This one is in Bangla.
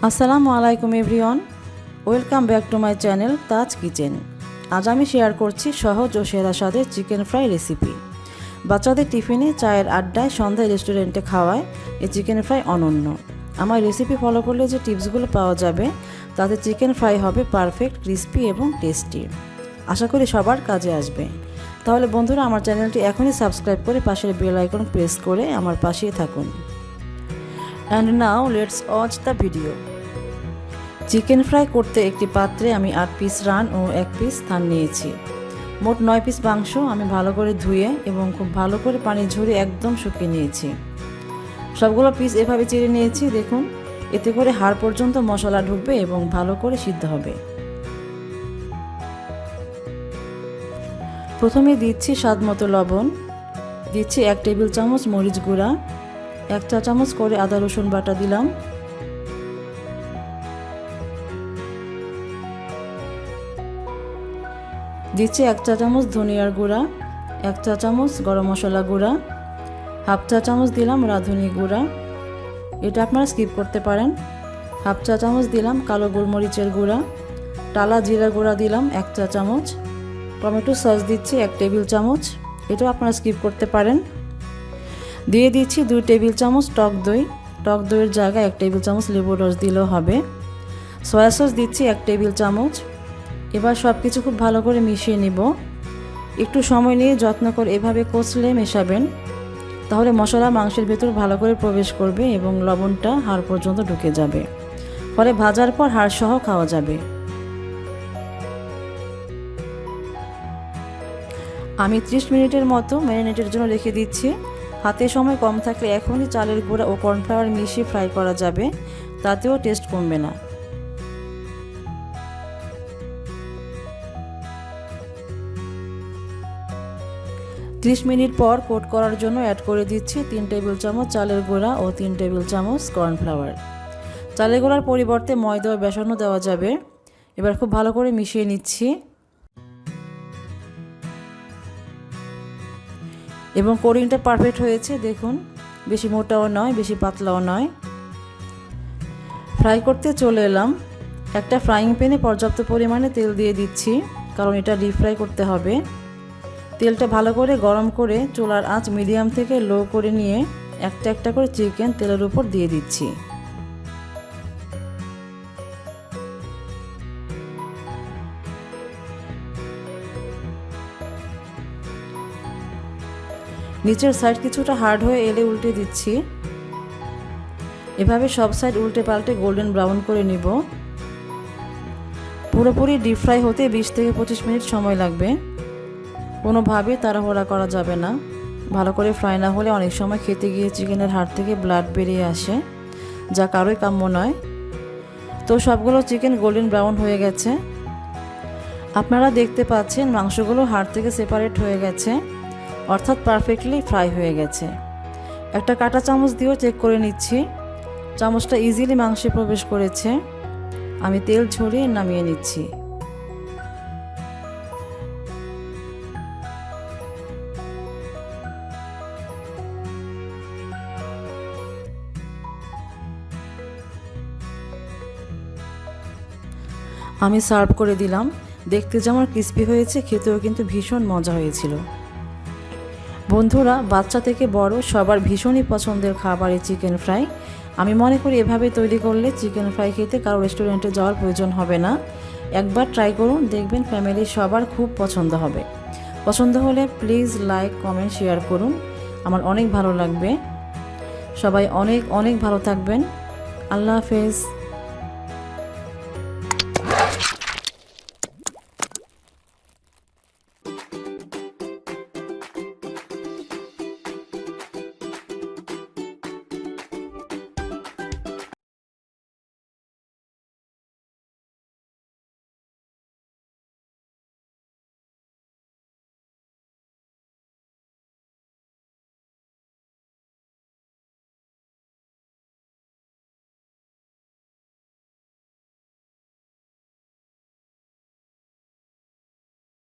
আসসালামু আলাইকুম everyone, welcome back to my channel Taj kitchen. আজ আমি শেয়ার করছি সহজ ও সেরা স্বাদের চিকেন ফ্রাই রেসিপি। বাচ্চাদের টিফিনে, চায়ের আড্ডায়, সন্ধ্যায় রেস্টুরেন্টে খাওয়ায় এই চিকেন ফ্রাই অনন্য। আমার রেসিপি ফলো করলে যে টিপসগুলো পাওয়া যাবে তাতে চিকেন ফ্রাই হবে পারফেক্ট, ক্রিস্পি এবং টেস্টি। আশা করি সবার কাজে আসবে। তাহলে বন্ধুরা, আমার চ্যানেলটি এখনই সাবস্ক্রাইব করে পাশের বেল আইকন প্রেস করে আমার পাশেই থাকুন। And now let's watch the video. Chicken fry করতে একটি পাত্রে আমি 8 পিস রান ও 1 পিস থান নিয়েছি। মোট 9 পিস মাংস আমি ভালো করে ধুয়ে এবং খুব ভালো করে পানি ঝরিয়ে একদম শুকিয়ে নিয়েছি। সবগুলো পিস এভাবে চিড়ে নিয়েছি। দেখুন, এতে করে হাড় পর্যন্ত মশলা ঢুকবে এবং ভালো করে সিদ্ধ হবে। প্রথমে দিচ্ছি স্বাদ মতো লবণ, দিচ্ছি 1 টেবিল চামচ মরিচ গুঁড়া, 1 চা চামচ করে আদা রসুন বাটা দিলাম, দিচ্ছি 1 চা চামচ ধনিয়ার গুঁড়া, 1 চা চামচ গরম মশলা গুঁড়া, হাফ চা চামচ দিলাম রাঁধুনি গুঁড়া, এটা আপনারা স্কিপ করতে পারেন। হাফ চা চামচ দিলাম কালো গোলমরিচের গুঁড়া, টালা জিরা গুঁড়া দিলাম 1 চা চামচ, টমেটো সস দিচ্ছি 1 টেবিল চামচ, এটাও আপনারা স্কিপ করতে পারেন। দিয়ে দিচ্ছি 2 টেবিল চামচ টক দই, টক দইয়ের জায়গায় 1 টেবিল চামচ লেবুর রস দিলেও হবে। সয়া সস দিচ্ছি 1 টেবিল চামচ। এবার সব কিছু খুব ভালো করে মিশিয়ে নিব। একটু সময় নিয়ে যত্ন করে এভাবে কষলে মেশাবেন, তাহলে মশলা মাংসের ভেতর ভালো করে প্রবেশ করবে এবং লবণটা হাড় পর্যন্ত ঢুকে যাবে, ফলে ভাজার পর হাড় সহ খাওয়া যাবে। আমি 30 মিনিটের মতো ম্যারিনেটের জন্য রেখে দিচ্ছি। হাতে সময় কম থাকলে এখনই চালের গুঁড়া ও কর্নফ্লাওয়ার মিশিয়ে ফ্রাই করা যাবে, তাতেও টেস্ট কমবে না। ত্রিশ মিনিট পর কোট করার জন্য অ্যাড করে দিচ্ছি 3 টেবিল চামচ চালের গুঁড়া ও 3 টেবিল চামচ কর্নফ্লাওয়ার। চালের গুঁড়ার পরিবর্তে ময়দা ও বেসনও দেওয়া যাবে। এবার খুব ভালো করে মিশিয়ে নিচ্ছি এবং কোটিংটা পারফেক্ট হয়েছে। দেখুন, বেশি মোটাও নয়, বেশি পাতলাও নয়। ফ্রাই করতে চলে এলাম। একটা ফ্রাইং প্যানে পর্যাপ্ত পরিমাণে তেল দিয়ে দিচ্ছি, কারণ এটা ডিপ ফ্রাই করতে হবে। তেলটা ভালো করে গরম করে চুলার আঁচ মিডিয়াম থেকে লো করে নিয়ে একটা একটা করে চিকেন তেলের উপর দিয়ে দিচ্ছি। নিচের সাইড কিছুটা হার্ড হয়ে এলে উল্টে দিচ্ছি। এভাবে সব সাইড উল্টে পাল্টে গোল্ডেন ব্রাউন করে নিব। পুরোপুরি ডিপ ফ্রাই হতে 20 থেকে 25 মিনিট সময় লাগবে। কোনোভাবে তাড়াহুড়া করা যাবে না। ভালো করে ফ্রাই না হলে অনেক সময় খেতে গিয়ে চিকেনের হাড় থেকে ব্লাড বেরিয়ে আসে, যা কারোই কাম্য নয়। তো সবগুলো চিকেন গোল্ডেন ব্রাউন হয়ে গেছে। আপনারা দেখতে পাচ্ছেন মাংসগুলো হাড় থেকে সেপারেট হয়ে গেছে, অর্থাৎ পারফেক্টলি ফ্রাই হয়ে গেছে। একটা কাঁটা চামচ দিয়েও চেক করে নিচ্ছি, চামচটা ইজিলি মাংসে প্রবেশ করেছে। আমি তেল ঝরিয়ে নামিয়ে নিচ্ছি। আমি সার্ভ করে দিলাম। দেখতে যেমন ক্রিস্পি হয়েছে, খেতেও কিন্তু ভীষণ মজা হয়েছিল। বন্ধুরা, বাচ্চা থেকে বড় সবার ভীষণই পছন্দের খাবার এই চিকেন ফ্রাই। আমি মনে করি এভাবে তৈরি করলে চিকেন ফ্রাই খেতে কারো রেস্টুরেন্টে যাওয়ার প্রয়োজন হবে না। একবার ট্রাই করুন, দেখবেন ফ্যামিলির সবার খুব পছন্দ হবে। পছন্দ হলে প্লিজ লাইক, কমেন্ট, শেয়ার করুন, আমার অনেক ভালো লাগবে। সবাই অনেক অনেক ভালো থাকবেন। আল্লাহ হাফেজ।